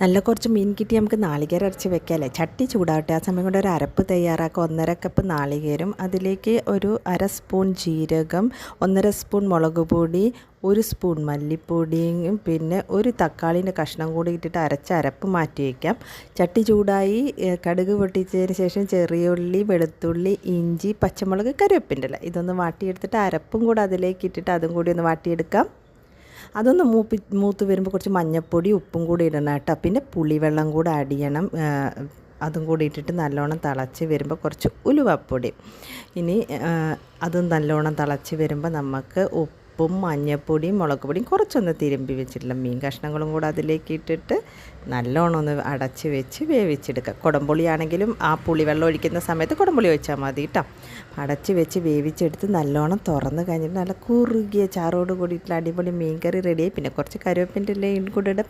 നല്ല കുറച്ച് മീൻ കിട്ടി നമുക്ക് നാളികേരം അരച്ച് വെക്കാമല്ലേ. ചട്ടി ചൂടാവട്ടെ. ആ സമയം കൊണ്ട് ഒരു അരപ്പ് തയ്യാറാക്കുക. 1.5 കപ്പ് നാളികേരം, അതിലേക്ക് ഒരു 1/2 സ്പൂൺ ജീരകം, 1.5 സ്പൂൺ മുളക് പൊടി, 1 സ്പൂൺ മല്ലിപ്പൊടിയും പിന്നെ ഒരു തക്കാളീൻ്റെ കഷ്ണം കൂടി ഇട്ടിട്ട് അരച്ച അരപ്പ് മാറ്റി വയ്ക്കാം. ചട്ടി ചൂടായി കടുക് പൊട്ടിച്ചതിന് ശേഷം ചെറിയ ഉള്ളി, വെളുത്തുള്ളി, ഇഞ്ചി, പച്ചമുളക്, കറിവേപ്പിൻ്റെ ഇല ഇതൊന്ന് വാട്ടിയെടുത്തിട്ട് അരപ്പും കൂടെ അതിലേക്ക് ഇട്ടിട്ട് അതും കൂടി ഒന്ന് വാട്ടിയെടുക്കാം. അതൊന്ന് മൂത്ത് വരുമ്പോൾ കുറച്ച് മഞ്ഞൾപ്പൊടി, ഉപ്പും കൂടി ഇടണം കേട്ടോ. പിന്നെ പുളിവെള്ളം കൂടെ ആഡ് ചെയ്യണം. അതും കൂടി ഇട്ടിട്ട് നല്ലോണം തിളച്ച് വരുമ്പോൾ കുറച്ച് ഉലുവപ്പൊടി. ഇനി അതും നല്ലോണം തിളച്ച് വരുമ്പോൾ നമുക്ക് ഉപ്പും മഞ്ഞൾപ്പൊടിയും മുളക് പൊടിയും കുറച്ചൊന്ന് തിരുമ്പി വെച്ചിട്ടുള്ള മീൻ കഷ്ണങ്ങളും കൂടെ അതിലേക്ക് ഇട്ടിട്ട് നല്ലോണം ഒന്ന് അടച്ച് വെച്ച് വേവിച്ചെടുക്കുക. കുടംപുളി ആണെങ്കിലും ആ പുളിവെള്ളം ഒഴിക്കുന്ന സമയത്ത് കുടംപുളി ഒഴിച്ചാൽ മതി കേട്ടോ. അടച്ച് വെച്ച് വേവിച്ചെടുത്ത് നല്ലോണം തുറന്ന് കഴിഞ്ഞിട്ട് നല്ല കുറുകിയ ചാറോട് കൂടിയിട്ടുള്ള അടിപൊളി മീൻ കറി റെഡിയായി. പിന്നെ കുറച്ച് കറിവേപ്പിൻ്റെ ഇലയും കൂടെ ഇടാം.